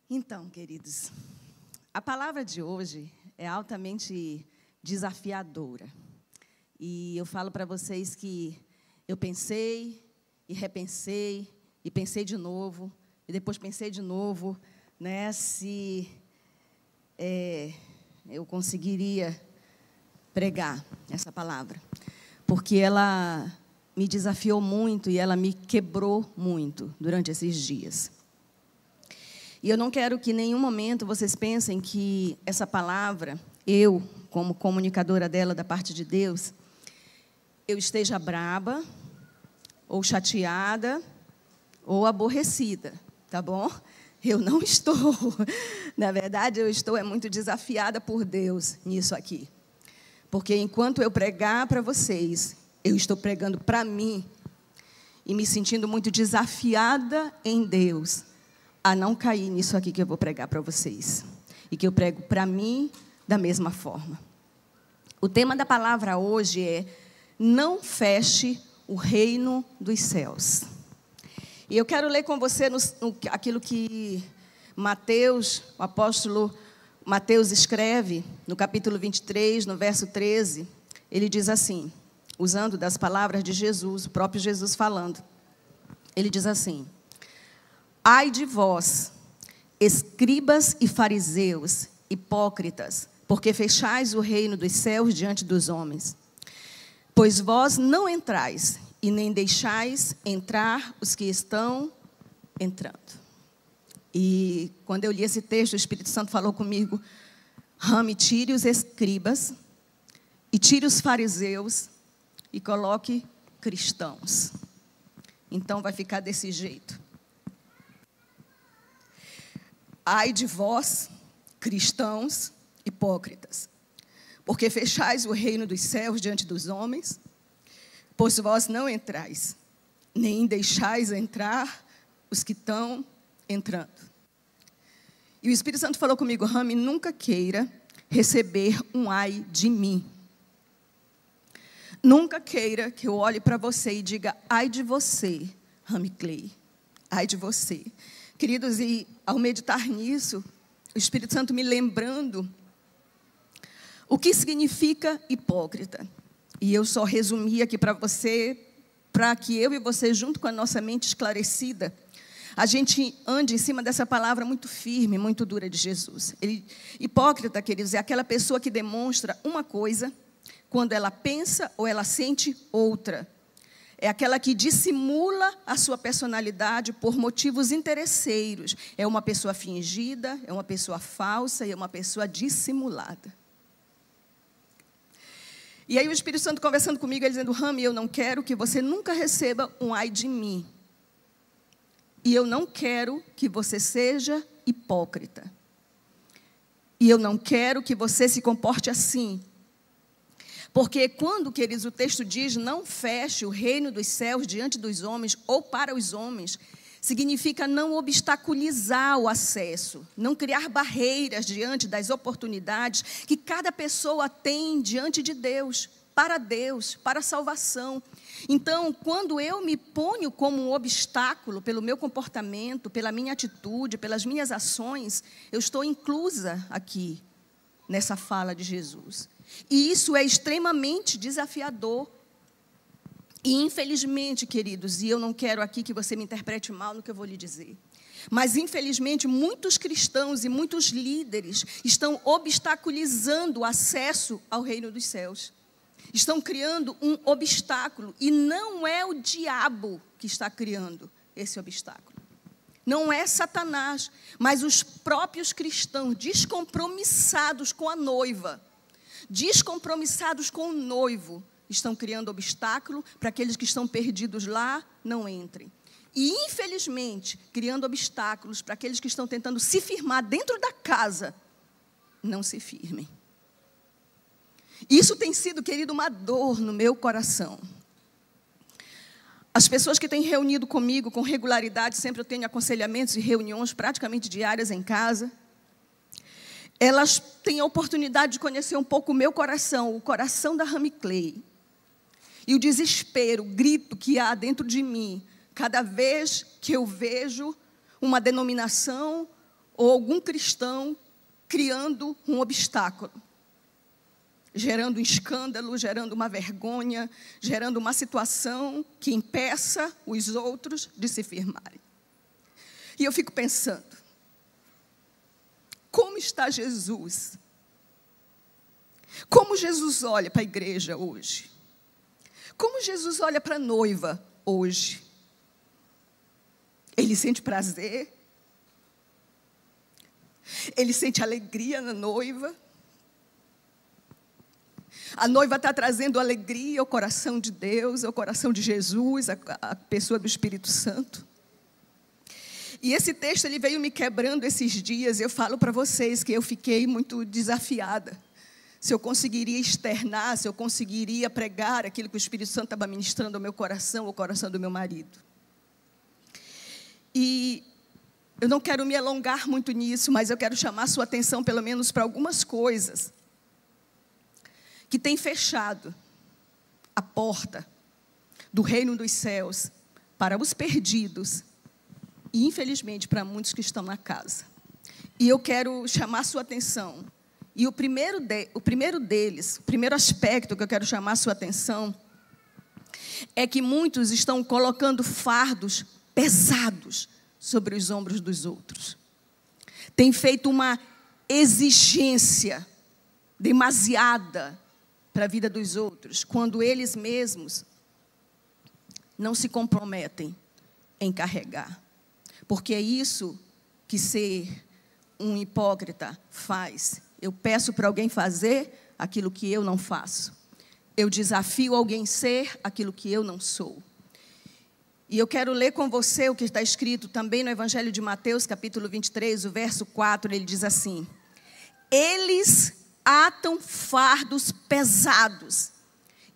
Então, queridos, a palavra de hoje é altamente desafiadora. E eu falo para vocês que eu pensei e repensei e pensei de novo e depois pensei de novo, né, se eu conseguiria pregar essa palavra, porque ela me desafiou muito e ela me quebrou muito durante esses dias. E eu não quero que em nenhum momento vocês pensem que essa palavra, eu, como comunicadora dela da parte de Deus, eu esteja braba, ou chateada, ou aborrecida, tá bom? Eu não estou. Na verdade, eu estou muito desafiada por Deus nisso aqui. Porque enquanto eu pregar para vocês, eu estou pregando para mim e me sentindo muito desafiada em Deus a não cair nisso aqui que eu vou pregar para vocês. E que eu prego para mim da mesma forma. O tema da palavra hoje é: não feche o reino dos céus. E eu quero ler com você aquilo que Mateus, o apóstolo Mateus escreve no capítulo 23, no verso 13. Ele diz assim, usando das palavras de Jesus, o próprio Jesus falando. Ele diz assim: ai de vós, escribas e fariseus, hipócritas, porque fechais o reino dos céus diante dos homens. Pois vós não entrais, e nem deixais entrar os que estão entrando. E quando eu li esse texto, o Espírito Santo falou comigo: Rami, tire os escribas, e tire os fariseus, e coloque cristãos. Então vai ficar desse jeito. Ai de vós, cristãos hipócritas, porque fechais o reino dos céus diante dos homens, pois vós não entrais, nem deixais entrar os que estão entrando. E o Espírito Santo falou comigo: Rami, nunca queira receber um ai de mim. Nunca queira que eu olhe para você e diga: ai de você, Rami Clay, ai de você. Queridos, e ao meditar nisso, o Espírito Santo me lembrando o que significa hipócrita. E eu só resumi aqui para você, para que eu e você, junto com a nossa mente esclarecida, a gente ande em cima dessa palavra muito firme, muito dura de Jesus. Hipócrita, queridos, é aquela pessoa que demonstra uma coisa quando ela pensa ou ela sente outra. É aquela que dissimula a sua personalidade por motivos interesseiros. É uma pessoa fingida, é uma pessoa falsa e é uma pessoa dissimulada. E aí o Espírito Santo conversando comigo, ele dizendo: Rami, eu não quero que você nunca receba um ai de mim. E eu não quero que você seja hipócrita. E eu não quero que você se comporte assim. Porque quando, queridos, o texto diz: não feche o reino dos céus diante dos homens ou para os homens, significa não obstaculizar o acesso, não criar barreiras diante das oportunidades que cada pessoa tem diante de Deus, para a salvação. Então, quando eu me ponho como um obstáculo pelo meu comportamento, pela minha atitude, pelas minhas ações, eu estou inclusa aqui nessa fala de Jesus. E isso é extremamente desafiador. E infelizmente, queridos, e eu não quero aqui que você me interprete mal no que eu vou lhe dizer, mas infelizmente muitos cristãos e muitos líderes estão obstaculizando o acesso ao reino dos céus. Estão criando um obstáculo, e não é o diabo que está criando esse obstáculo. Não é Satanás, mas os próprios cristãos descompromissados com a noiva, descompromissados com o noivo, estão criando obstáculo para aqueles que estão perdidos lá não entrem. E, infelizmente, criando obstáculos para aqueles que estão tentando se firmar dentro da casa, não se firmem. Isso tem sido, querido, uma dor no meu coração. As pessoas que têm reunido comigo com regularidade, sempre eu tenho aconselhamentos e reuniões praticamente diárias em casa, elas têm a oportunidade de conhecer um pouco o meu coração, o coração da Rami Clay. E o desespero, o grito que há dentro de mim, cada vez que eu vejo uma denominação ou algum cristão criando um obstáculo, gerando um escândalo, gerando uma vergonha, gerando uma situação que impeça os outros de se firmarem. E eu fico pensando, como está Jesus? Como Jesus olha para a igreja hoje? Como Jesus olha para a noiva hoje? Ele sente prazer? Ele sente alegria na noiva? A noiva está trazendo alegria ao coração de Deus, ao coração de Jesus, à pessoa do Espírito Santo. E esse texto ele veio me quebrando esses dias. Eu falo para vocês que eu fiquei muito desafiada. Se eu conseguiria externar, se eu conseguiria pregar aquilo que o Espírito Santo estava ministrando ao meu coração, ao coração do meu marido. E eu não quero me alongar muito nisso, mas eu quero chamar a sua atenção pelo menos para algumas coisas que têm fechado a porta do reino dos céus para os perdidos e, infelizmente, para muitos que estão na casa. E eu quero chamar a sua atenção. E o primeiro deles, o primeiro aspecto que eu quero chamar a sua atenção, é que muitos estão colocando fardos pesados sobre os ombros dos outros. Tem feito uma exigência demasiada para a vida dos outros, quando eles mesmos não se comprometem em carregar. Porque é isso que ser um hipócrita faz. Eu peço para alguém fazer aquilo que eu não faço. Eu desafio alguém a ser aquilo que eu não sou. E eu quero ler com você o que está escrito também no Evangelho de Mateus, capítulo 23, o verso 4, ele diz assim: eles atam fardos pesados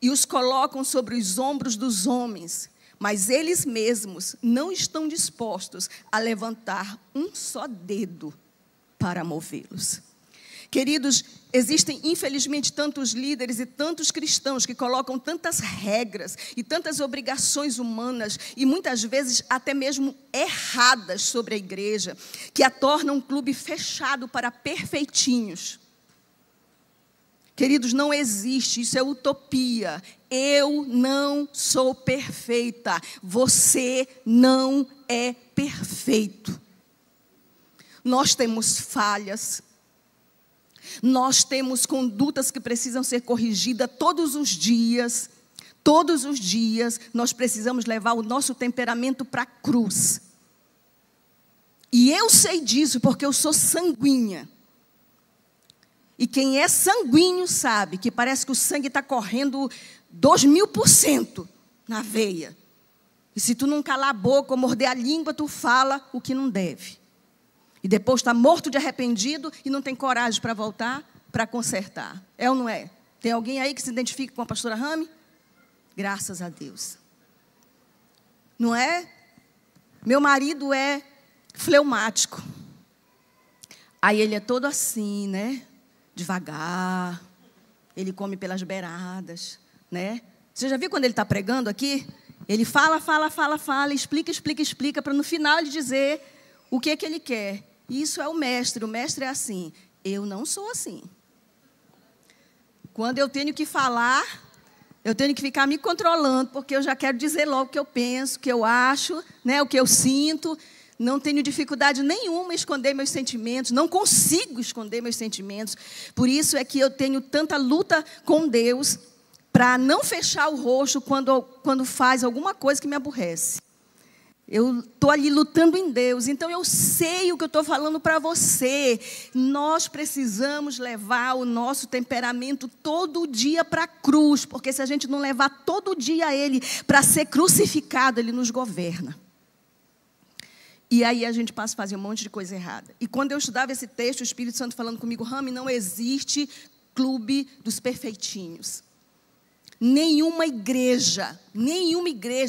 e os colocam sobre os ombros dos homens, mas eles mesmos não estão dispostos a levantar um só dedo para movê-los. Queridos, existem infelizmente tantos líderes e tantos cristãos que colocam tantas regras e tantas obrigações humanas e muitas vezes até mesmo erradas sobre a igreja, que a tornam um clube fechado para perfeitinhos. Queridos, não existe, isso é utopia. Eu não sou perfeita, você não é perfeito. Nós temos falhas. Nós temos condutas que precisam ser corrigidas todos os dias. Todos os dias nós precisamos levar o nosso temperamento para a cruz. E eu sei disso porque eu sou sanguínea. E quem é sanguíneo sabe que parece que o sangue está correndo 2000% na veia. E se tu não calar a boca ou morder a língua, tu fala o que não deve. E depois está morto de arrependido e não tem coragem para voltar, para consertar. É ou não é? Tem alguém aí que se identifica com a pastora Rami? Graças a Deus. Não é? Meu marido é fleumático. Aí ele é todo assim, né? Devagar. Ele come pelas beiradas, né? Você já viu quando ele está pregando aqui? Ele fala, explica, para no final ele dizer o que é que ele quer. Isso é o mestre é assim. Eu não sou assim. Quando eu tenho que falar, eu tenho que ficar me controlando, porque eu já quero dizer logo o que eu penso, o que eu acho, né, o que eu sinto. Não tenho dificuldade nenhuma em esconder meus sentimentos, não consigo esconder meus sentimentos. Por isso é que eu tenho tanta luta com Deus, para não fechar o rosto quando faz alguma coisa que me aborrece. Eu estou ali lutando em Deus, então eu sei o que eu estou falando para você. Nós precisamos levar o nosso temperamento todo dia para a cruz, porque se a gente não levar todo dia ele para ser crucificado, ele nos governa. E aí a gente passa a fazer um monte de coisa errada. E quando eu estudava esse texto, o Espírito Santo falando comigo, Rami, não existe clube dos perfeitinhos. Nenhuma igreja,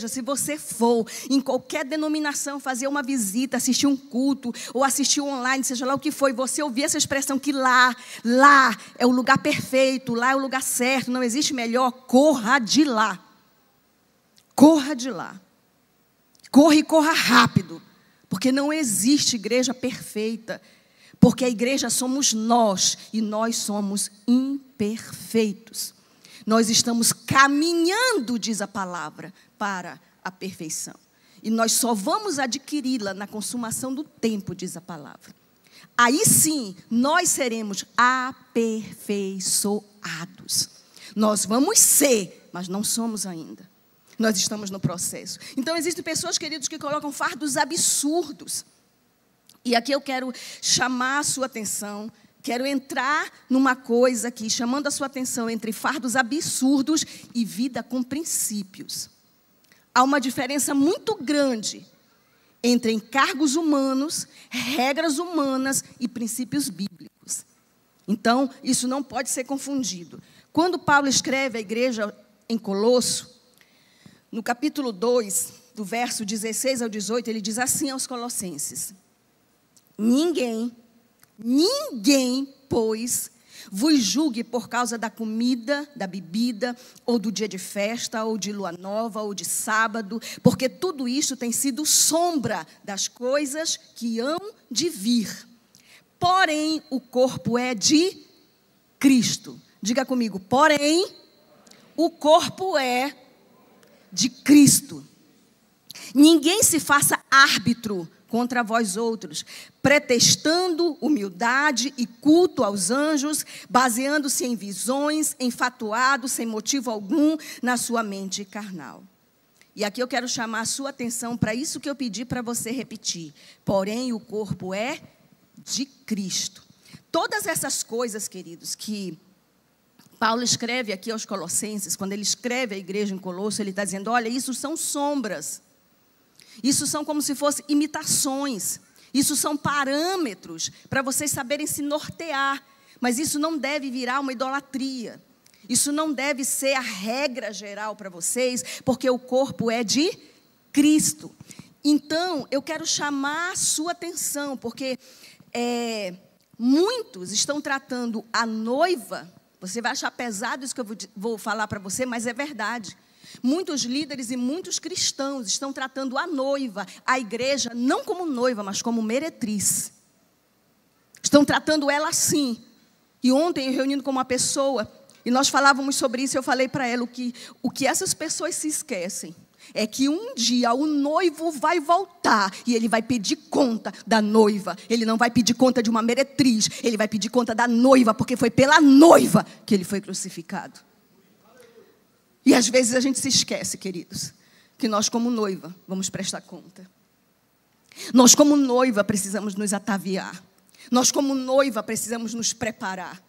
se você for em qualquer denominação fazer uma visita, assistir um culto, ou assistir online, seja lá o que for, e você ouvir essa expressão que lá é o lugar perfeito, lá é o lugar certo, não existe melhor, corra de lá. Corra de lá. Corra e corra rápido, porque não existe igreja perfeita. Porque a igreja somos nós e nós somos imperfeitos. Nós estamos caminhando, diz a palavra, para a perfeição. E nós só vamos adquiri-la na consumação do tempo, diz a palavra. Aí sim, nós seremos aperfeiçoados. Nós vamos ser, mas não somos ainda. Nós estamos no processo. Então, existem pessoas, queridos, que colocam fardos absurdos. E aqui eu quero chamar a sua atenção, quero entrar numa coisa aqui, chamando a sua atenção entre fardos absurdos e vida com princípios. Há uma diferença muito grande entre encargos humanos, regras humanas e princípios bíblicos. Então, isso não pode ser confundido. Quando Paulo escreve à igreja em Colosso, no capítulo 2, do verso 16 ao 18, ele diz assim aos colossenses: Ninguém, pois, vos julgue por causa da comida, da bebida, ou do dia de festa, ou de lua nova, ou de sábado, porque tudo isso tem sido sombra das coisas que hão de vir. Porém, o corpo é de Cristo. Diga comigo, porém, o corpo é de Cristo. Ninguém se faça árbitro contra vós outros, pretextando humildade e culto aos anjos, baseando-se em visões, enfatuado, sem motivo algum, na sua mente carnal. E aqui eu quero chamar a sua atenção para isso que eu pedi para você repetir. Porém, o corpo é de Cristo. Todas essas coisas, queridos, que Paulo escreve aqui aos Colossenses, quando ele escreve à igreja em Colosso, ele está dizendo, olha, isso são sombras. Isso são como se fossem imitações. Isso são parâmetros para vocês saberem se nortear. Mas isso não deve virar uma idolatria. Isso não deve ser a regra geral para vocês, porque o corpo é de Cristo. Então, eu quero chamar a sua atenção, porque muitos estão tratando a noiva. Você vai achar pesado isso que eu vou falar para você, mas é verdade. Muitos líderes e muitos cristãos estão tratando a noiva, a igreja, não como noiva, mas como meretriz. Estão tratando ela assim. E ontem, eu reunindo com uma pessoa, e nós falávamos sobre isso, eu falei para ela o que essas pessoas se esquecem é que um dia o noivo vai voltar e ele vai pedir conta da noiva. Ele não vai pedir conta de uma meretriz, ele vai pedir conta da noiva, porque foi pela noiva que ele foi crucificado. E às vezes a gente se esquece, queridos, que nós como noiva vamos prestar conta. Nós como noiva precisamos nos ataviar. Nós como noiva precisamos nos preparar.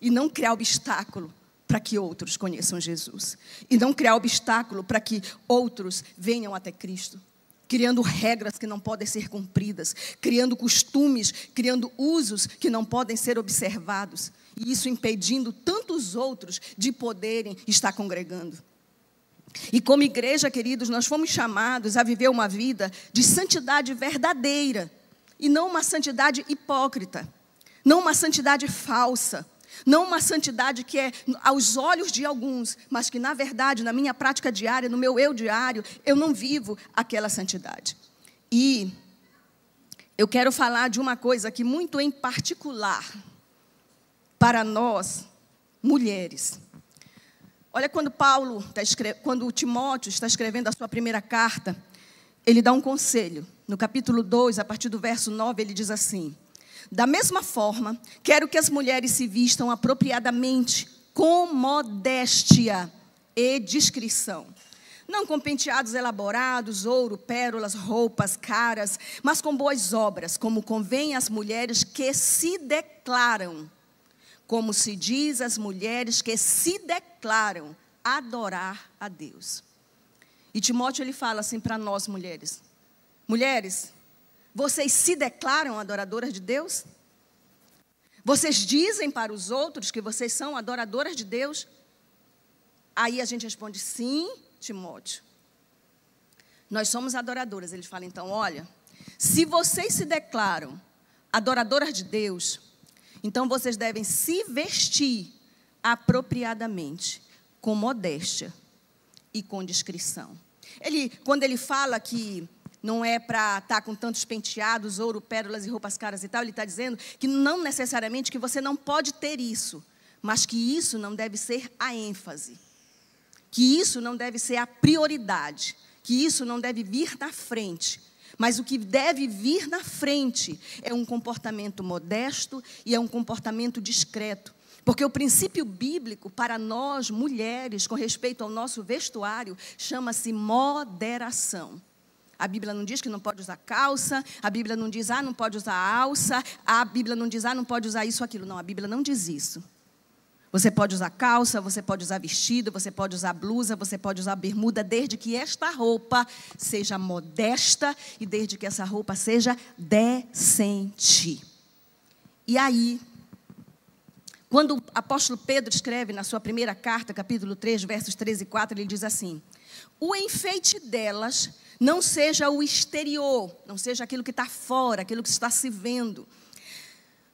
E não criar obstáculo para que outros conheçam Jesus. E não criar obstáculo para que outros venham até Cristo. Criando regras que não podem ser cumpridas. Criando costumes, criando usos que não podem ser observados. E isso impedindo tantos outros de poderem estar congregando. E como igreja, queridos, nós fomos chamados a viver uma vida de santidade verdadeira. E não uma santidade hipócrita. Não uma santidade falsa. Não uma santidade que é aos olhos de alguns, mas que na verdade, na minha prática diária, no meu eu diário, eu não vivo aquela santidade. E eu quero falar de uma coisa que muito em particular para nós, mulheres. Olha, quando Timóteo está escrevendo a sua primeira carta, ele dá um conselho. No capítulo 2, a partir do verso 9, ele diz assim: da mesma forma, quero que as mulheres se vistam apropriadamente, com modéstia e discrição. Não com penteados elaborados, ouro, pérolas, roupas caras, mas com boas obras, como convém às mulheres que se declaram. Como se diz às mulheres que se declaram adorar a Deus. E Timóteo, ele fala assim para nós mulheres: mulheres, vocês se declaram adoradoras de Deus? Vocês dizem para os outros que vocês são adoradoras de Deus? Aí a gente responde: sim, Timóteo. Nós somos adoradoras. Eles falam então: olha, se vocês se declaram adoradoras de Deus, então vocês devem se vestir apropriadamente, com modéstia e com discrição. Quando ele fala que não é para estar com tantos penteados, ouro, pérolas e roupas caras e tal. Ele está dizendo que não necessariamente que você não pode ter isso, mas que isso não deve ser a ênfase, que isso não deve ser a prioridade, que isso não deve vir na frente. Mas o que deve vir na frente é um comportamento modesto e é um comportamento discreto. Porque o princípio bíblico para nós, mulheres, com respeito ao nosso vestuário, chama-se moderação. A Bíblia não diz que não pode usar calça, a Bíblia não diz, não pode usar alça, a Bíblia não diz, não pode usar isso ou aquilo. Não, a Bíblia não diz isso. Você pode usar calça, você pode usar vestido, você pode usar blusa, você pode usar bermuda, desde que esta roupa seja modesta e desde que essa roupa seja decente. E aí, quando o apóstolo Pedro escreve na sua primeira carta, capítulo 3, versos 13 e 4, ele diz assim: o enfeite delas não seja o exterior, não seja aquilo que está fora, aquilo que está se vendo.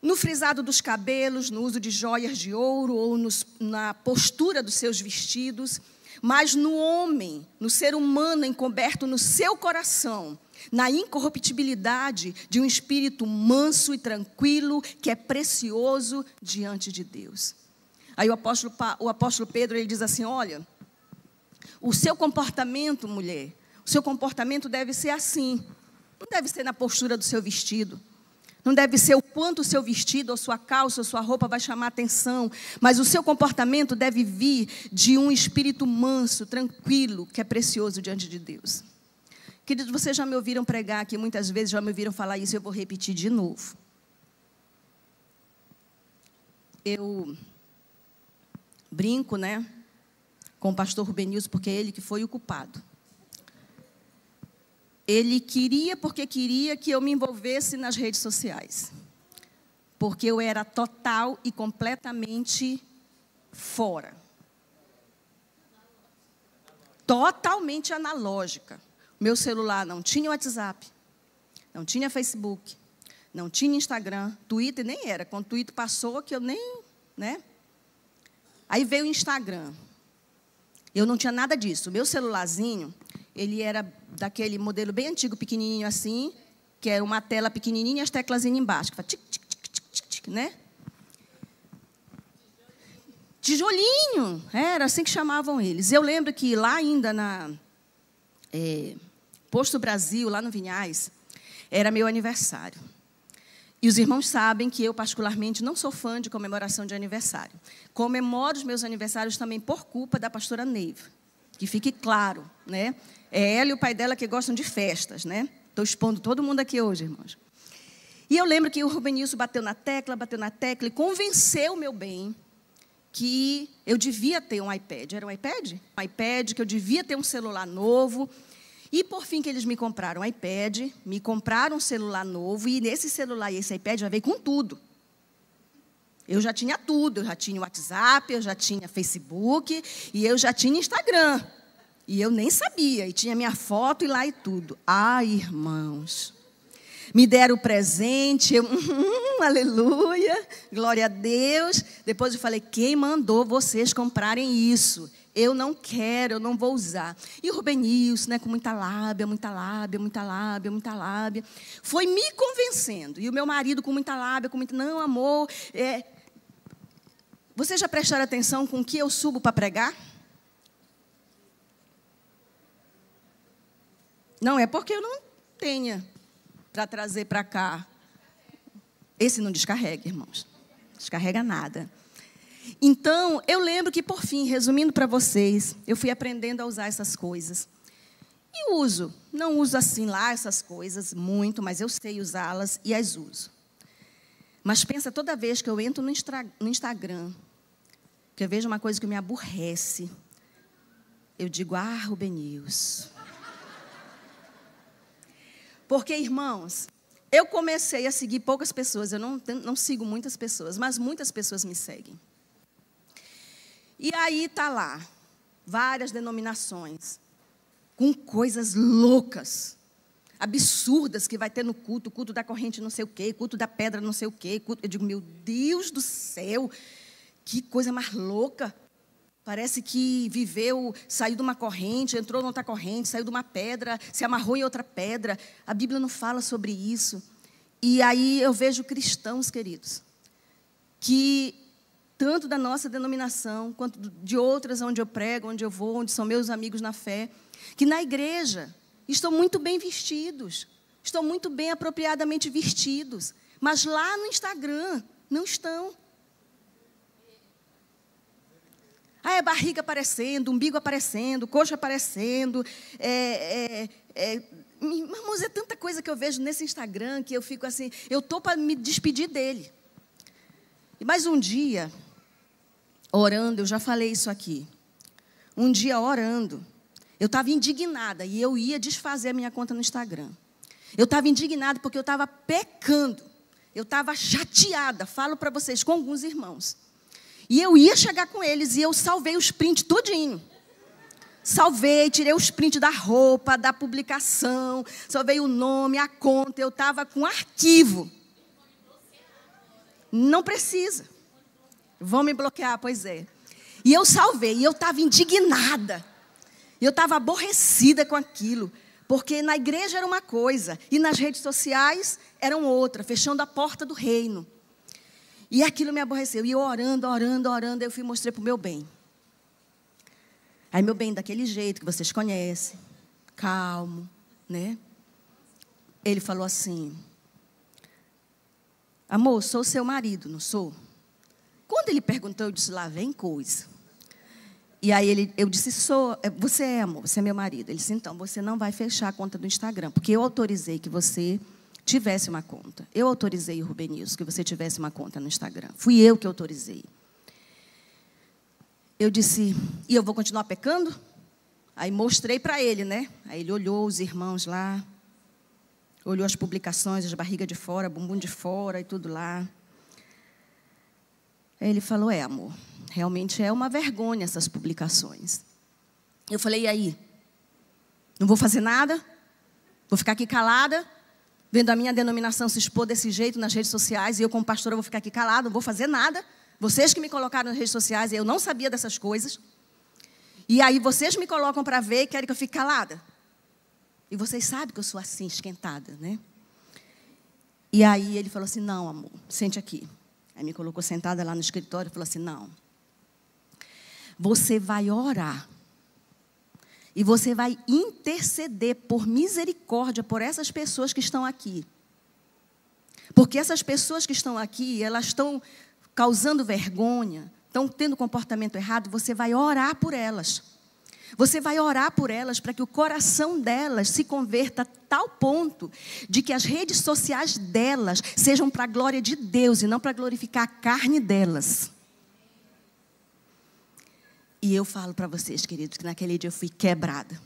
No frisado dos cabelos, no uso de joias de ouro ou na postura dos seus vestidos, mas no homem, no ser humano encoberto no seu coração, na incorruptibilidade de um espírito manso e tranquilo, que é precioso diante de Deus. Aí o apóstolo Pedro, ele diz assim, olha, o seu comportamento, mulher, o seu comportamento deve ser assim, não deve ser na postura do seu vestido, não deve ser o quanto o seu vestido, ou sua calça, ou sua roupa vai chamar atenção, mas o seu comportamento deve vir de um espírito manso, tranquilo, que é precioso diante de Deus. Queridos, vocês já me ouviram pregar aqui, muitas vezes já me ouviram falar isso, eu vou repetir de novo. Eu brinco, com o pastor Rubenilson, porque é ele que foi o culpado. Ele queria, porque queria que eu me envolvesse nas redes sociais. Porque eu era total e completamente fora. Totalmente analógica. Meu celular não tinha WhatsApp, não tinha Facebook, não tinha Instagram, Twitter nem era. Quando o Twitter passou, que eu nem, Aí veio o Instagram. Eu não tinha nada disso. O meu celularzinho, ele era daquele modelo bem antigo, pequenininho assim, que era uma tela pequenininha e as teclazinhas embaixo, que faz tic, tic, tic, tic, tic, tic, Tijolinho, era assim que chamavam eles. Eu lembro que lá ainda na Posto Brasil, lá no Vinhais, era meu aniversário. E os irmãos sabem que eu, particularmente, não sou fã de comemoração de aniversário. Comemoro os meus aniversários também por culpa da pastora Neiva. Que fique claro, É ela e o pai dela que gostam de festas, Estou expondo todo mundo aqui hoje, irmãos. E eu lembro que o Rubenilson bateu na tecla e convenceu o meu bem que eu devia ter um iPad. Era um iPad? Um iPad, que eu devia ter um celular novo. E, por fim, que eles me compraram um iPad, me compraram um celular novo, e nesse celular e esse iPad já veio com tudo. Eu já tinha tudo, eu já tinha WhatsApp, eu já tinha Facebook, e eu já tinha Instagram. E eu nem sabia, e tinha minha foto e lá e tudo. Ai, irmãos, me deram o presente, aleluia, glória a Deus. Depois eu falei, quem mandou vocês comprarem isso? Eu não quero, eu não vou usar. E o Rubenilson, com muita lábia, foi me convencendo. E o meu marido com muita lábia, não, amor. Vocês já prestaram atenção com o que eu subo para pregar? Não é porque eu não tenha para trazer para cá. Esse não descarrega, irmãos. Descarrega nada. Então, eu lembro que, por fim, resumindo para vocês, eu fui aprendendo a usar essas coisas. E uso. Não uso assim lá essas coisas muito, mas eu sei usá-las e as uso. Mas pensa, toda vez que eu entro no Instagram, que eu vejo uma coisa que me aborrece, eu digo, Rubenilson. Porque, irmãos, eu comecei a seguir poucas pessoas, eu não sigo muitas pessoas, mas muitas pessoas me seguem. E aí está lá, várias denominações, com coisas loucas, absurdas que vai ter no culto, culto da corrente não sei o quê, culto da pedra não sei o quê. Eu digo, meu Deus do céu, que coisa mais louca. Parece que viveu, saiu de uma corrente, entrou em outra corrente, saiu de uma pedra, se amarrou em outra pedra. A Bíblia não fala sobre isso. E aí eu vejo cristãos, queridos, que tanto da nossa denominação, quanto de outras onde eu prego, onde eu vou, onde são meus amigos na fé, que na igreja estão muito bem vestidos, estão muito bem apropriadamente vestidos, mas lá no Instagram não estão. É barriga aparecendo, umbigo aparecendo, coxa aparecendo. Irmãos, é tanta coisa que eu vejo nesse Instagram que eu fico assim, eu estou para me despedir dele. Mas um dia, orando, eu já falei isso aqui. Um dia orando, eu estava indignada e eu ia desfazer a minha conta no Instagram. Eu estava indignada porque eu estava pecando. Eu estava chateada, falo para vocês, com alguns irmãos. E eu ia chegar com eles e eu salvei os prints tudinho. Salvei, tirei os prints da roupa, da publicação, salvei o nome, a conta. Eu estava com arquivo. Não precisa. Vão me bloquear, pois é. E eu salvei, e eu estava indignada. Eu estava aborrecida com aquilo. Porque na igreja era uma coisa, e nas redes sociais eram outra, fechando a porta do reino. E aquilo me aborreceu. E eu orando, eu fui mostrei para o meu bem. Aí meu bem, daquele jeito que vocês conhecem, calmo, né? Ele falou assim, amor, sou seu marido, não sou? Quando ele perguntou, eu disse, lá vem coisa. E aí eu disse, você é, amor, você é meu marido. Ele disse, então, você não vai fechar a conta do Instagram, porque eu autorizei que você tivesse uma conta. Eu autorizei, Rubenilson, que você tivesse uma conta no Instagram. Fui eu que autorizei. Eu disse, e eu vou continuar pecando? Aí mostrei para ele, né? Aí ele olhou os irmãos lá, olhou as publicações, as barrigas de fora, bumbum de fora e tudo lá. Aí ele falou, amor, realmente é uma vergonha essas publicações. Eu falei, e aí? Não vou fazer nada? Vou ficar aqui calada? Vendo a minha denominação se expor desse jeito nas redes sociais, e eu como pastora vou ficar aqui calada, não vou fazer nada. Vocês que me colocaram nas redes sociais, eu não sabia dessas coisas. E aí vocês me colocam para ver e querem que eu fique calada. E vocês sabem que eu sou assim, esquentada, né? E aí ele falou assim, não, amor, sente aqui. Aí me colocou sentada lá no escritório e falou assim, não. Você vai orar. E você vai interceder por misericórdia por essas pessoas que estão aqui. Porque essas pessoas que estão aqui, elas estão causando vergonha, estão tendo comportamento errado, você vai orar por elas. Você vai orar por elas para que o coração delas se converta a tal ponto de que as redes sociais delas sejam para a glória de Deus e não para glorificar a carne delas. E eu falo para vocês, queridos, que naquele dia eu fui quebrada.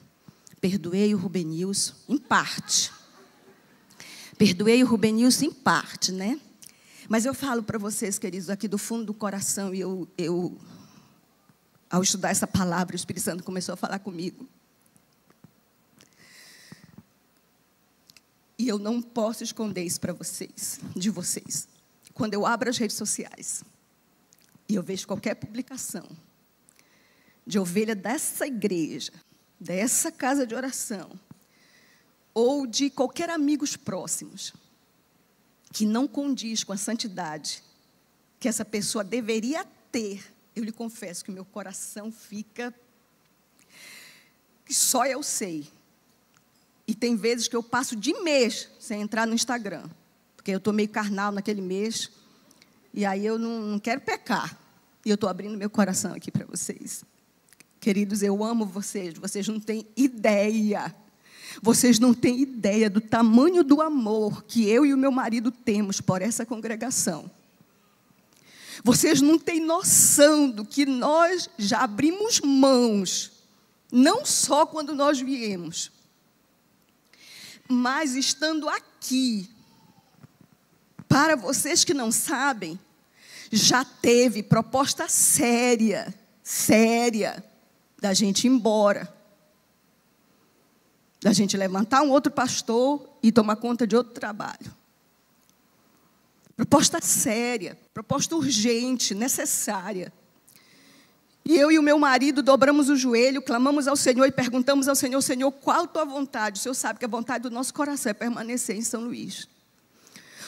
Perdoei o Rubenilson, em parte. Perdoei o Rubenilson, em parte, né? Mas eu falo para vocês, queridos, aqui do fundo do coração, e eu ao estudar essa palavra, o Espírito Santo começou a falar comigo. E eu não posso esconder isso para vocês, de vocês. Quando eu abro as redes sociais e eu vejo qualquer publicação de ovelha dessa igreja, dessa casa de oração, ou de qualquer amigos próximos, que não condiz com a santidade que essa pessoa deveria ter, eu lhe confesso que o meu coração fica, que só eu sei. E tem vezes que eu passo de mês sem entrar no Instagram, porque eu estou meio carnal naquele mês, e aí eu não quero pecar. E eu estou abrindo meu coração aqui para vocês. Queridos, eu amo vocês, vocês não têm ideia. Vocês não têm ideia do tamanho do amor que eu e o meu marido temos por essa congregação. Vocês não têm noção do que nós já abrimos mãos, não só quando nós viemos, mas estando aqui. Para vocês que não sabem, já teve proposta séria, da gente ir embora. Da gente levantar um outro pastor e tomar conta de outro trabalho. Proposta séria, proposta urgente, necessária. E eu e o meu marido dobramos o joelho, clamamos ao Senhor e perguntamos ao Senhor: Senhor, qual a tua vontade? O Senhor sabe que a vontade do nosso coração é permanecer em São Luís.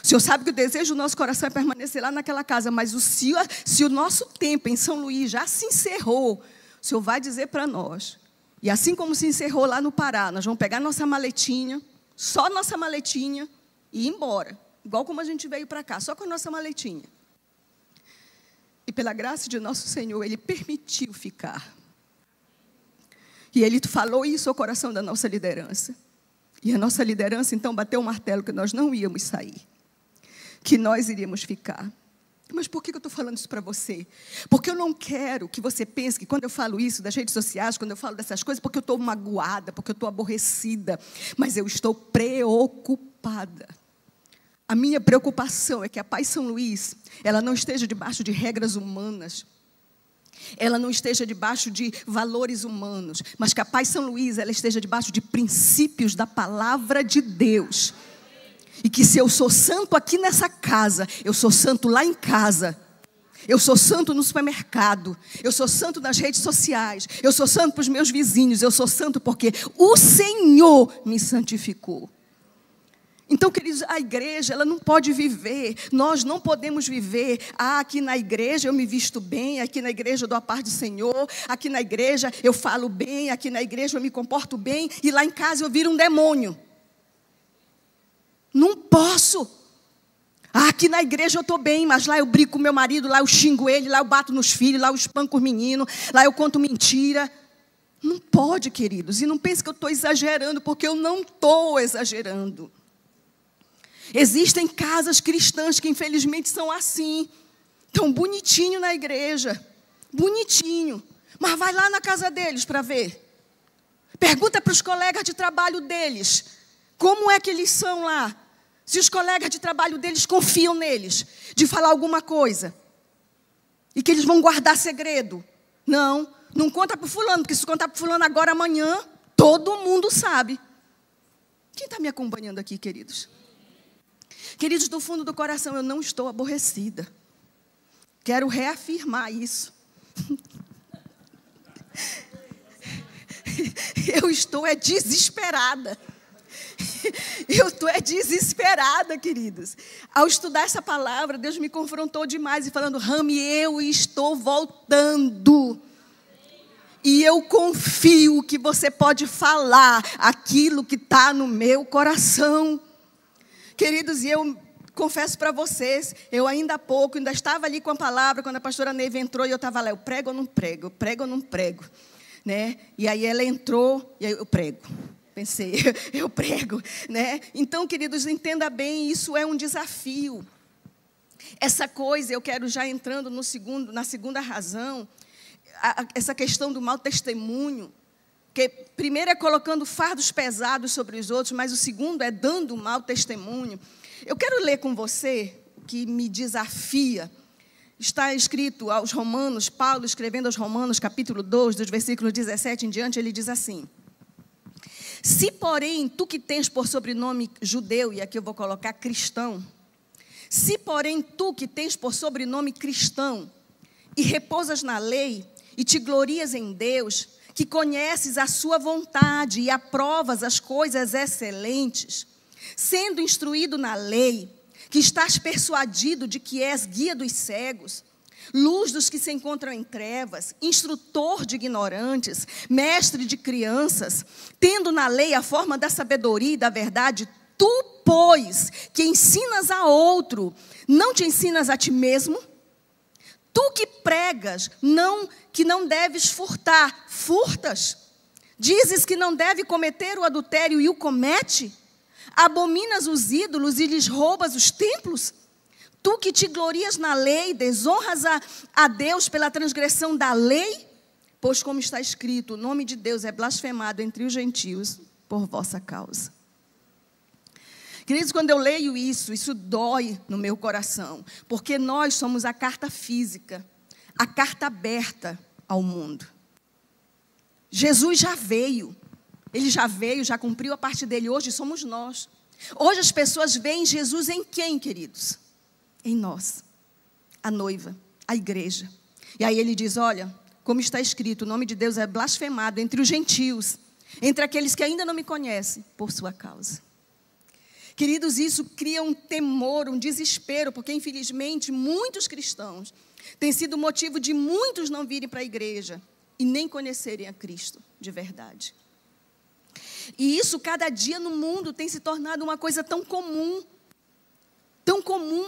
O Senhor sabe que o desejo do nosso coração é permanecer lá naquela casa, mas se o nosso tempo em São Luís já se encerrou, o Senhor vai dizer para nós. E assim como se encerrou lá no Pará, nós vamos pegar nossa maletinha, só nossa maletinha, e ir embora. Igual como a gente veio para cá, só com a nossa maletinha. E pela graça de nosso Senhor, Ele permitiu ficar. E Ele falou isso ao coração da nossa liderança. E a nossa liderança, então, bateu o martelo que nós não íamos sair. Que nós iríamos ficar. Mas por que eu estou falando isso para você? Porque eu não quero que você pense que quando eu falo isso das redes sociais, quando eu falo dessas coisas, porque eu estou magoada, porque eu estou aborrecida. Mas eu estou preocupada. A minha preocupação é que a Paz São Luís, ela não esteja debaixo de regras humanas. Ela não esteja debaixo de valores humanos. Mas que a Paz São Luís, ela esteja debaixo de princípios da palavra de Deus. E que se eu sou santo aqui nessa casa, eu sou santo lá em casa. Eu sou santo no supermercado. Eu sou santo nas redes sociais. Eu sou santo para os meus vizinhos. Eu sou santo porque o Senhor me santificou. Então, queridos, a igreja, ela não pode viver, nós não podemos viver, aqui na igreja eu me visto bem, aqui na igreja eu dou a paz do Senhor, aqui na igreja eu falo bem, aqui na igreja eu me comporto bem, e lá em casa eu viro um demônio. Não posso. Aqui na igreja eu estou bem, mas lá eu brigo com meu marido, lá eu xingo ele, lá eu bato nos filhos, lá eu espanco os meninos, lá eu conto mentira. Não pode, queridos, e não pense que eu estou exagerando, porque eu não estou exagerando. Existem casas cristãs que infelizmente são assim. Tão bonitinho na igreja. Bonitinho. Mas vai lá na casa deles para ver. Pergunta para os colegas de trabalho deles. Como é que eles são lá? Se os colegas de trabalho deles confiam neles. De falar alguma coisa. E que eles vão guardar segredo. Não conta para o fulano. Porque se contar para o fulano agora, amanhã, todo mundo sabe. Quem está me acompanhando aqui, queridos? Queridos, do fundo do coração, eu não estou aborrecida. Quero reafirmar isso. Eu estou desesperada. Eu estou desesperada, queridos. Ao estudar essa palavra, Deus me confrontou demais e falando: Rami, eu estou voltando. E eu confio que você pode falar aquilo que está no meu coração. Queridos, e eu confesso para vocês, eu ainda há pouco, ainda estava ali com a palavra, quando a pastora Neiva entrou, e eu estava lá, eu prego ou não prego? Eu prego ou não prego? Né? E aí ela entrou, e aí eu prego. Pensei, eu prego. Né? Então, queridos, entenda bem, isso é um desafio. Essa coisa, eu quero já entrando na segunda razão, essa questão do mau testemunho, que primeiro é colocando fardos pesados sobre os outros, mas o segundo é dando mau testemunho. Eu quero ler com você o que me desafia. Está escrito aos Romanos, Paulo escrevendo aos Romanos, capítulo 2, dos versículos 17 em diante, ele diz assim: se, porém, tu que tens por sobrenome judeu, e aqui eu vou colocar cristão, se, porém, tu que tens por sobrenome cristão, e repousas na lei, e te glorias em Deus, que conheces a sua vontade e aprovas as coisas excelentes, sendo instruído na lei, que estás persuadido de que és guia dos cegos, luz dos que se encontram em trevas, instrutor de ignorantes, mestre de crianças, tendo na lei a forma da sabedoria e da verdade, tu, pois, que ensinas a outro, não te ensinas a ti mesmo? Tu que pregas, que não deves furtar, furtas? Dizes que não deve cometer o adultério e o comete? Abominas os ídolos e lhes roubas os templos? Tu que te glorias na lei, desonras a Deus pela transgressão da lei? Pois como está escrito, o nome de Deus é blasfemado entre os gentios por vossa causa. Queridos, quando eu leio isso dói no meu coração, porque nós somos a carta física, a carta aberta ao mundo. Jesus já veio, Ele já veio, já cumpriu a parte dele, hoje somos nós. Hoje as pessoas veem Jesus em quem, queridos? Em nós, a noiva, a igreja. E aí ele diz, olha, como está escrito, o nome de Deus é blasfemado entre os gentios, entre aqueles que ainda não me conhecem, por sua causa. Queridos, isso cria um temor, um desespero, porque infelizmente muitos cristãos têm sido motivo de muitos não virem para a igreja e nem conhecerem a Cristo de verdade. E isso cada dia no mundo tem se tornado uma coisa tão comum,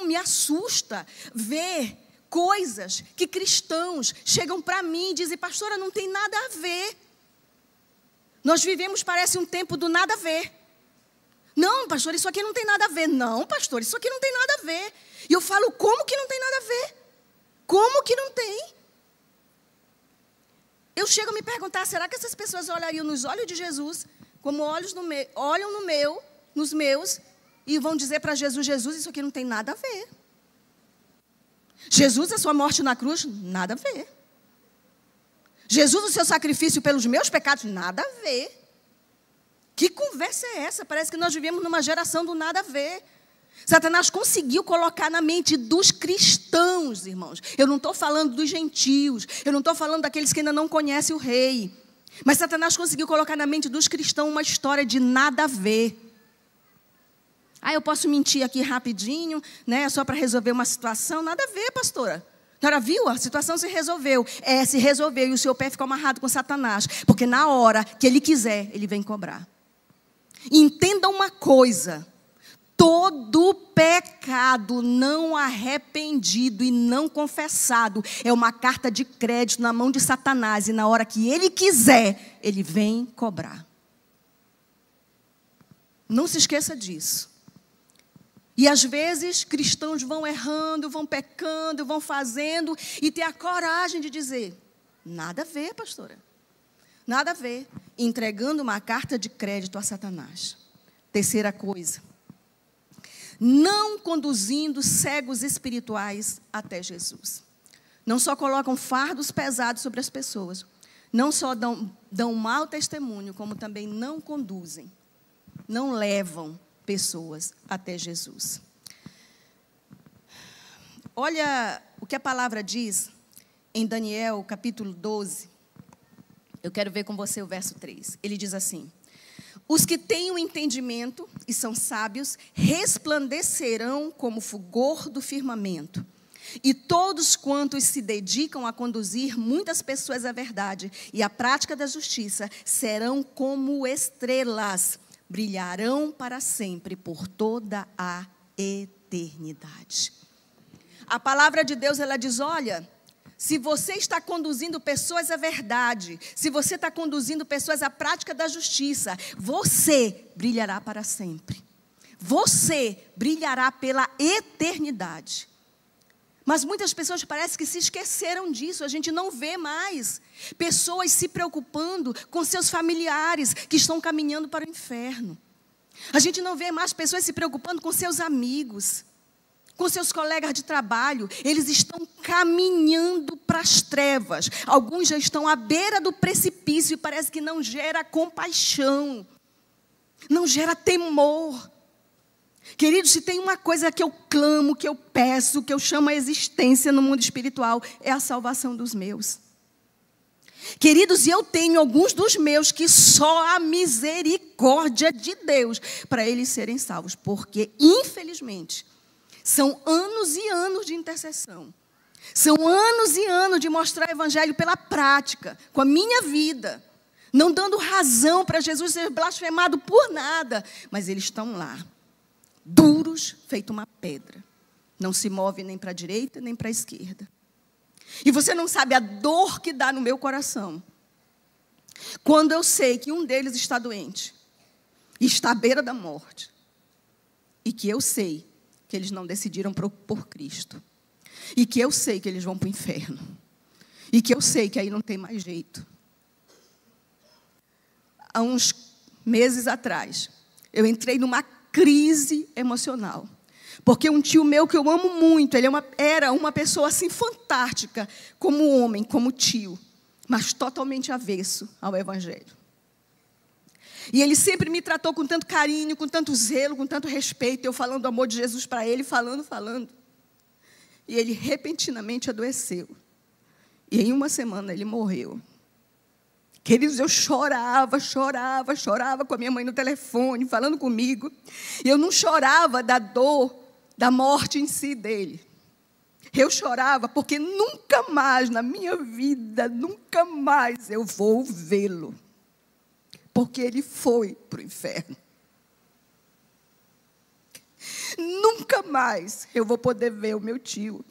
me assusta ver coisas que cristãos chegam para mim e dizem: pastora, não tem nada a ver. Nós vivemos, parece, um tempo do nada a ver. Não, pastor, isso aqui não tem nada a ver. Não, pastor, isso aqui não tem nada a ver. E eu falo: como que não tem nada a ver? Como que não tem? Eu chego a me perguntar: será que essas pessoas olhariam nos olhos de Jesus, como olham nos meus, e vão dizer para Jesus: Jesus, isso aqui não tem nada a ver. Jesus, a sua morte na cruz, nada a ver. Jesus, o seu sacrifício pelos meus pecados, nada a ver. Que conversa é essa? Parece que nós vivemos numa geração do nada a ver. Satanás conseguiu colocar na mente dos cristãos, irmãos. Eu não estou falando dos gentios. Eu não estou falando daqueles que ainda não conhecem o rei. Mas Satanás conseguiu colocar na mente dos cristãos uma história de nada a ver. Eu posso mentir aqui rapidinho, né, só para resolver uma situação. Nada a ver, pastora. A senhora viu? A situação se resolveu. Se resolveu e o seu pé ficou amarrado com Satanás. Porque na hora que ele quiser, ele vem cobrar. Entenda uma coisa: todo pecado não arrependido e não confessado é uma carta de crédito na mão de Satanás, e na hora que ele quiser, ele vem cobrar. Não se esqueça disso. E às vezes cristãos vão errando, vão pecando, vão fazendo, e ter a coragem de dizer: nada a ver, pastora. Nada a ver. Entregando uma carta de crédito a Satanás. Terceira coisa: não conduzindo cegos espirituais até Jesus. Não só colocam fardos pesados sobre as pessoas, não só dão mau testemunho, como também não conduzem, não levam pessoas até Jesus. Olha o que a palavra diz em Daniel, capítulo 12. Eu quero ver com você o verso 3. Ele diz assim: os que têm o entendimento e são sábios resplandecerão como o fulgor do firmamento. E todos quantos se dedicam a conduzir muitas pessoas à verdade e à prática da justiça serão como estrelas, brilharão para sempre por toda a eternidade. A palavra de Deus, ela diz: olha, se você está conduzindo pessoas à verdade, se você está conduzindo pessoas à prática da justiça, você brilhará para sempre. Você brilhará pela eternidade. Mas muitas pessoas parece que se esqueceram disso. A gente não vê mais pessoas se preocupando com seus familiares que estão caminhando para o inferno. A gente não vê mais pessoas se preocupando com seus amigos, com seus colegas de trabalho. Eles estão caminhando para as trevas. Alguns já estão à beira do precipício e parece que não gera compaixão, não gera temor. Queridos, se tem uma coisa que eu clamo, que eu peço, que eu chamo a existência no mundo espiritual, é a salvação dos meus. Queridos, e eu tenho alguns dos meus que só a misericórdia de Deus para eles serem salvos, porque, infelizmente, são anos e anos de intercessão. São anos e anos de mostrar o evangelho pela prática, com a minha vida, não dando razão para Jesus ser blasfemado por nada, mas eles estão lá, duros, feito uma pedra. Não se move nem para a direita, nem para a esquerda. E você não sabe a dor que dá no meu coração quando eu sei que um deles está doente, está à beira da morte, e que eu sei que eles não decidiram por Cristo, e que eu sei que eles vão para o inferno, e que eu sei que aí não tem mais jeito. Há uns meses atrás, eu entrei numa crise emocional. Porque um tio meu que eu amo muito, ele era uma pessoa assim fantástica, como homem, como tio, mas totalmente avesso ao evangelho. E ele sempre me tratou com tanto carinho, com tanto zelo, com tanto respeito, eu falando do amor de Jesus para ele, falando. E ele repentinamente adoeceu. E em uma semana ele morreu. Queridos, eu chorava com a minha mãe no telefone, falando comigo. E eu não chorava da dor, da morte em si dele. Eu chorava porque nunca mais na minha vida, nunca mais eu vou vê-lo. Porque ele foi para o inferno. Nunca mais eu vou poder ver o meu tio,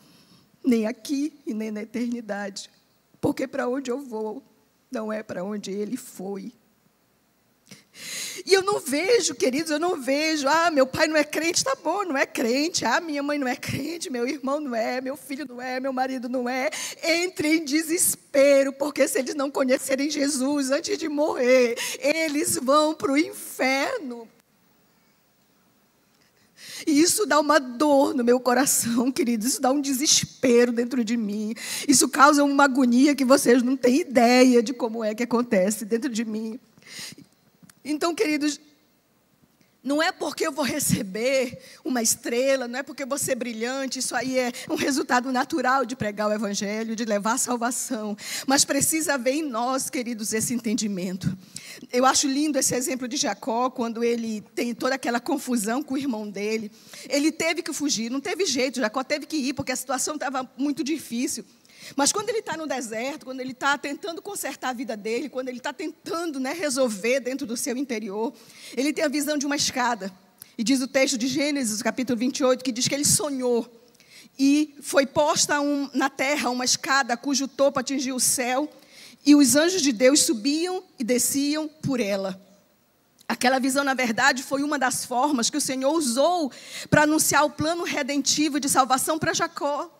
nem aqui e nem na eternidade. Porque para onde eu vou, não é para onde ele foi. E eu não vejo, queridos, eu não vejo. Meu pai não é crente, tá bom, não é crente. Minha mãe não é crente, meu irmão não é, meu filho não é, meu marido não é. Entre em desespero, porque se eles não conhecerem Jesus antes de morrer, eles vão para o inferno. E isso dá uma dor no meu coração, queridos. Isso dá um desespero dentro de mim. Isso causa uma agonia que vocês não têm ideia de como é que acontece dentro de mim. Então, queridos, não é porque eu vou receber uma estrela, não é porque eu vou ser brilhante, isso aí é um resultado natural de pregar o Evangelho, de levar a salvação. Mas precisa haver em nós, queridos, esse entendimento. Eu acho lindo esse exemplo de Jacó, quando ele tem toda aquela confusão com o irmão dele. Ele teve que fugir, não teve jeito, Jacó teve que ir, porque a situação estava muito difícil. Mas quando ele está no deserto, quando ele está tentando consertar a vida dele, quando ele está tentando, resolver dentro do seu interior, ele tem a visão de uma escada. E diz o texto de Gênesis, capítulo 28, que diz que ele sonhou. E foi posta na terra uma escada cujo topo atingia o céu, e os anjos de Deus subiam e desciam por ela. Aquela visão, na verdade, foi uma das formas que o Senhor usou para anunciar o plano redentivo de salvação para Jacó.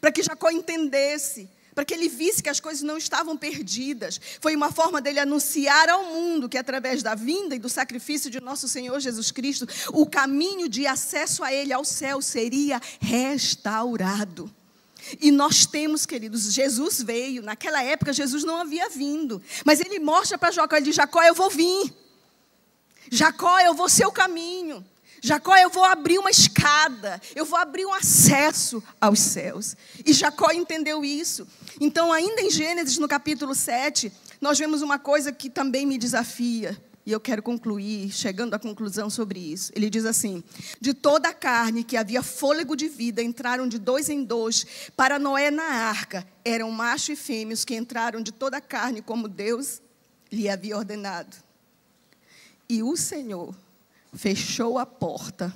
Para que Jacó entendesse, para que ele visse que as coisas não estavam perdidas. Foi uma forma dele anunciar ao mundo que, através da vinda e do sacrifício de nosso Senhor Jesus Cristo, o caminho de acesso a ele, ao céu, seria restaurado. E nós temos, queridos, Jesus veio. Naquela época, Jesus não havia vindo. Mas ele mostra para Jacó, ele diz: Jacó, eu vou vir. Jacó, eu vou ser o caminho. Jacó, eu vou abrir uma escada, eu vou abrir um acesso aos céus. E Jacó entendeu isso. Então, ainda em Gênesis, no capítulo 7, nós vemos uma coisa que também me desafia. E eu quero concluir, chegando à conclusão sobre isso. Ele diz assim: de toda a carne que havia fôlego de vida, entraram de 2 em 2 para Noé na arca. Eram macho e fêmeas que entraram de toda a carne, como Deus lhe havia ordenado. E o Senhor fechou a porta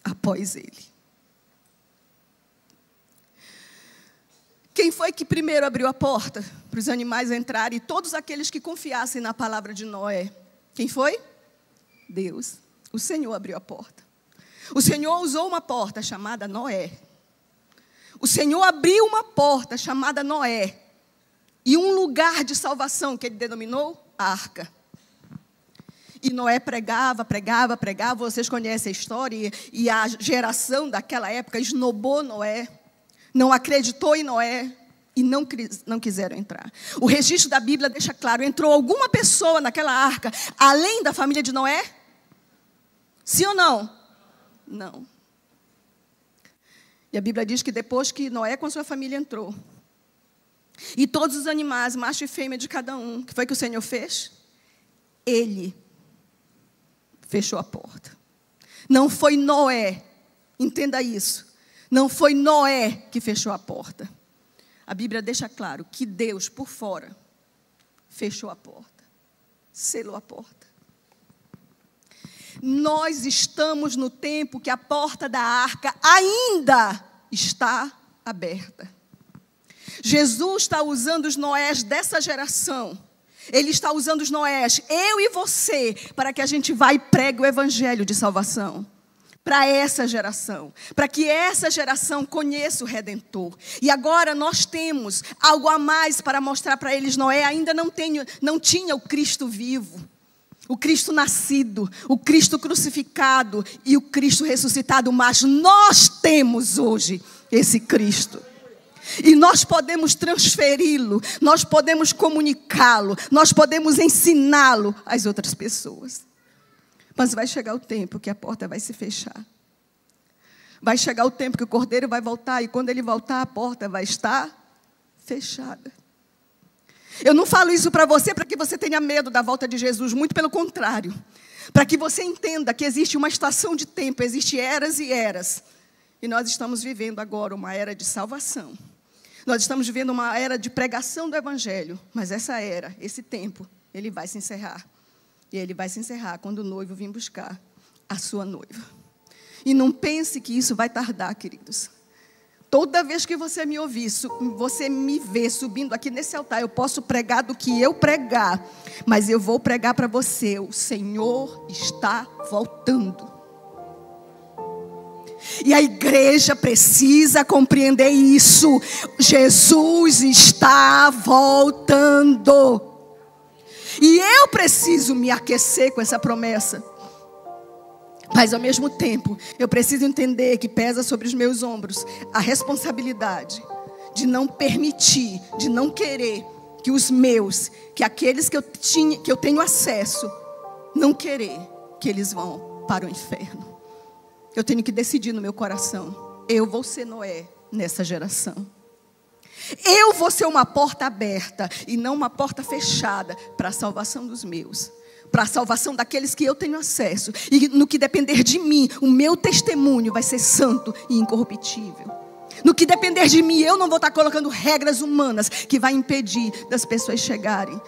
após ele. Quem foi que primeiro abriu a porta para os animais entrarem? E todos aqueles que confiassem na palavra de Noé. Quem foi? Deus. O Senhor abriu a porta. O Senhor usou uma porta chamada Noé. O Senhor abriu uma porta chamada Noé. E um lugar de salvação que ele denominou arca. E Noé pregava. Vocês conhecem a história. E a geração daquela época esnobou Noé. Não acreditou em Noé. E não quiseram entrar. O registro da Bíblia deixa claro: entrou alguma pessoa naquela arca, além da família de Noé? Sim ou não? Não. E a Bíblia diz que depois que Noé com sua família entrou, e todos os animais, macho e fêmea de cada um, o que foi que o Senhor fez? Ele fechou a porta. Não foi Noé, entenda isso. Não foi Noé que fechou a porta. A Bíblia deixa claro que Deus, por fora, fechou a porta, selou a porta. Nós estamos no tempo que a porta da arca ainda está aberta. Jesus está usando os Noés dessa geração. Ele está usando os Noés, eu e você, para que a gente vá e pregue o evangelho de salvação. Para essa geração. Para que essa geração conheça o Redentor. E agora nós temos algo a mais para mostrar para eles. Noé ainda não tinha o Cristo vivo. O Cristo nascido. O Cristo crucificado. E o Cristo ressuscitado. Mas nós temos hoje esse Cristo. E nós podemos transferi-lo, nós podemos comunicá-lo, nós podemos ensiná-lo às outras pessoas. Mas vai chegar o tempo que a porta vai se fechar. Vai chegar o tempo que o Cordeiro vai voltar, e quando ele voltar, a porta vai estar fechada. Eu não falo isso para você para que você tenha medo da volta de Jesus, muito pelo contrário. Para que você entenda que existe uma estação de tempo, existe eras e eras. E nós estamos vivendo agora uma era de salvação. Nós estamos vivendo uma era de pregação do Evangelho. Mas essa era, esse tempo, ele vai se encerrar. E ele vai se encerrar quando o noivo vir buscar a sua noiva. E não pense que isso vai tardar, queridos. Toda vez que você me ouvir, você me ver subindo aqui nesse altar, eu posso pregar do que eu pregar, mas eu vou pregar para você: o Senhor está voltando. E a igreja precisa compreender isso. Jesus está voltando. E eu preciso me aquecer com essa promessa. Mas ao mesmo tempo, eu preciso entender que pesa sobre os meus ombros a responsabilidade de não permitir, de não querer que os meus, que aqueles que eu tenho acesso, não querer que eles vão para o inferno. Eu tenho que decidir no meu coração: eu vou ser Noé nessa geração. Eu vou ser uma porta aberta e não uma porta fechada para a salvação dos meus. Para a salvação daqueles que eu tenho acesso. E no que depender de mim, o meu testemunho vai ser santo e incorruptível. No que depender de mim, eu não vou estar colocando regras humanas que vai impedir das pessoas chegarem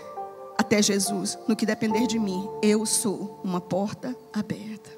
até Jesus. No que depender de mim, eu sou uma porta aberta.